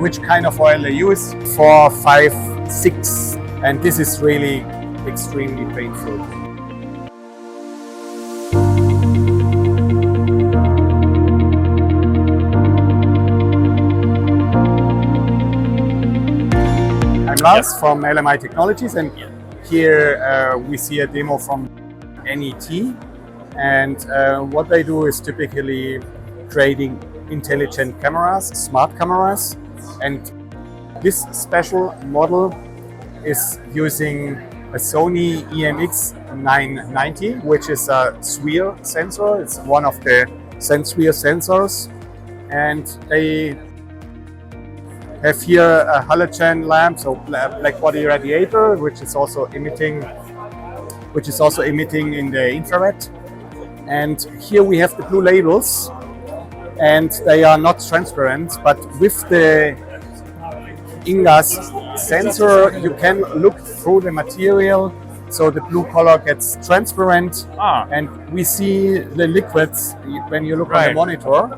which kind of oil they use. 4, 5, 6, and this is really extremely painful. I'm Lars from LMI Technologies, and here we see a demo from NET. And what they do is typically creating intelligent cameras, smart cameras. And this special model is using a Sony IMX990, which is a sphere sensor. It's one of the sphere sensors. And they have here a halogen lamp, so black body radiator, which is also emitting in the infrared. And here we have the blue labels, and they are not transparent, but with the InGaAs sensor you can look through the material, so the blue color gets transparent, and we see the liquids when you look on the monitor,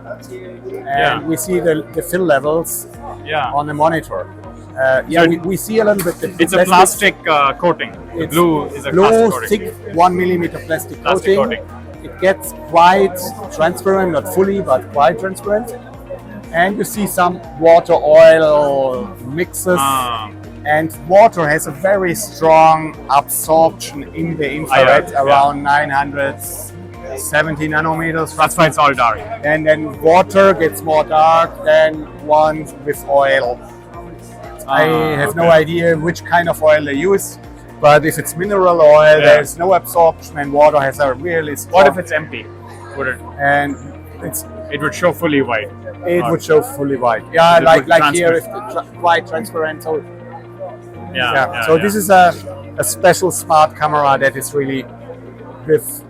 and we see the fill levels on the monitor. We see a little bit. It's a plastic coating. The blue is a plastic coating. Thick 1 millimeter plastic coating. It gets quite transparent, not fully, but quite transparent. And you see some water-oil mixes. And water has a very strong absorption in the infrared, around 970 nanometers. That's why it's all dark. And then water gets more dark than one with oil. I have no idea which kind of oil they use. But if it's mineral oil, there's no absorption, and water has a really strong... What if it's empty? It would show fully white. It would show fully white. Yeah, like here, it's quite transparent. So this is a special smart camera that is really with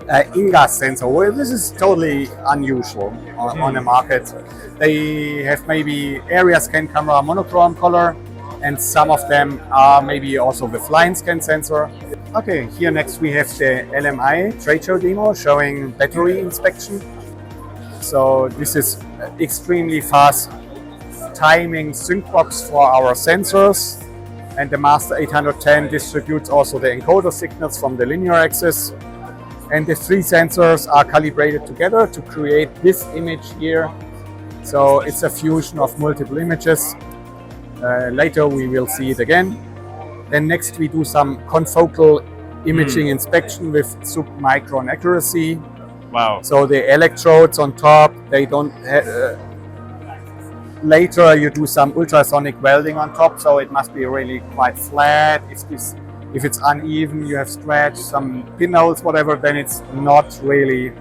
InGaAs sensor. Well, this is totally unusual on the market. They have maybe area scan camera monochrome color, and some of them are maybe also with line scan sensor. Okay, here next we have the LMI trade show demo showing battery inspection. So this is extremely fast timing sync box for our sensors, and the Master 810 distributes also the encoder signals from the linear axis. And the three sensors are calibrated together to create this image here. So it's a fusion of multiple images. Later we will see it again. Then next we do some confocal imaging inspection with sub-micron accuracy. Wow. So the electrodes on top, they don't... later you do some ultrasonic welding on top, so it must be really quite flat. If it's uneven, you have scratch, some pinholes, whatever, then it's not really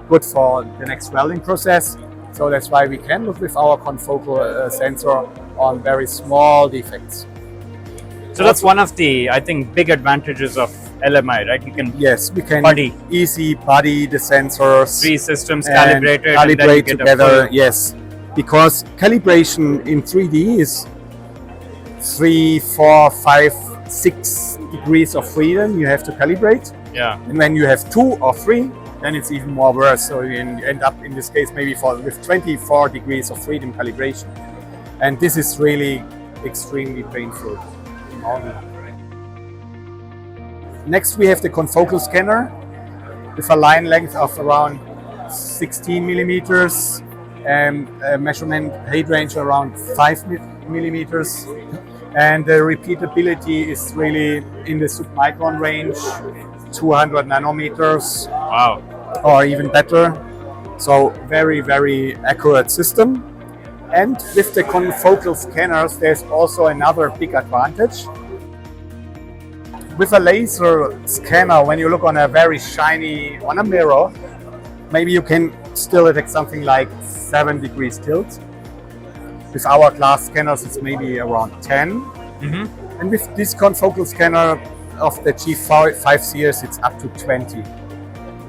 good for the next welding process. So that's why we can look with our confocal sensor on very small defects. So that's one of the, I think, big advantages of LMI, right? You can we can buddy the sensors. Three systems calibrated calibrate together. Yes, because calibration in 3D is 3, 4, 5, 6 degrees of freedom you have to calibrate. Yeah. And when you have 2 or 3, then it's even more worse. So you end up in this case maybe with 24 degrees of freedom calibration. And this is really extremely painful. Next we have the confocal scanner with a line length of around 16 millimeters and a measurement height range around 5 millimeters. And the repeatability is really in the sub-micron range, 200 nanometers. Wow. Or even better. So very, very accurate system. And with the confocal scanners, there's also another big advantage. With a laser scanner, when you look on a very shiny, on a mirror, maybe you can still detect something like 7 degrees tilt. With our glass scanners, it's maybe around 10. And with this confocal scanner of the G5 series, it's up to 20.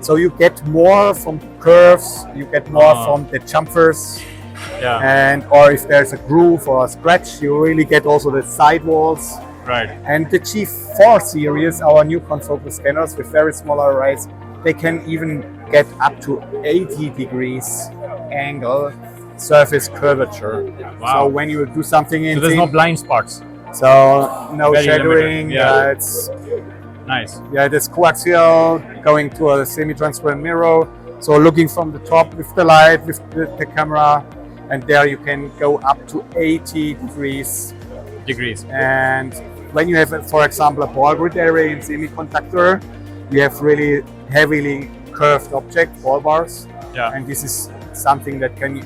So you get more from curves, you get more from the jumpers. And or if there's a groove or a scratch, you really get also the sidewalls. Right. And the G4 series, our new confocal scanners with very small arrays, they can even get up to 80 degrees angle. surface curvature. Wow. So when you do something in So there's no blind spots. so no Very shadowing. limited, yeah. It's Nice. it is coaxial, going to a semi-transparent mirror. So looking from the top with the light, with the camera, and there you can go up to 80 degrees. And when you have, for example, a ball grid array in semiconductor, you have really heavily curved object, ball bars. Yeah. And this is something that can be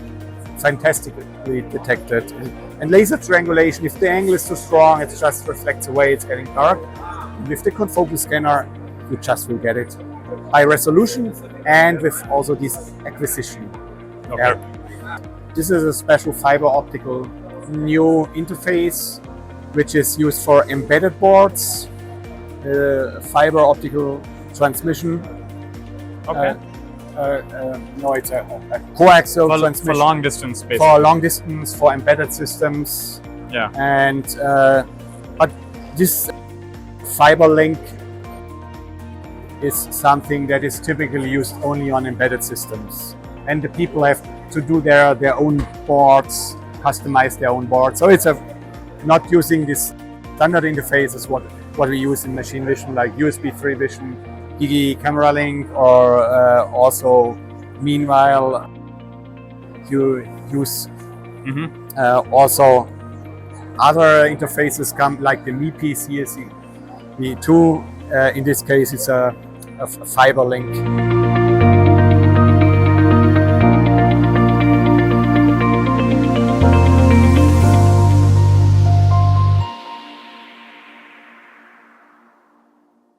fantastically detected. And laser triangulation, if the angle is too strong, it just reflects away, it's getting dark. With the confocal scanner, you just will get it high resolution and with also this acquisition. Okay. This is a special fiber optical new interface which is used for embedded boards, fiber optical transmission. Okay. No, it's a coaxial transmission. For long distance, basically. For long distance, for embedded systems. Yeah. And but this fiber link is something that is typically used only on embedded systems, and the people have to do their own boards, customize their own boards. So it's not using this standard interface as what we use in machine vision, like USB 3 vision, DD camera link, or also meanwhile you use also other interfaces come like the MIPI CSE2. In this case, it's a fiber link.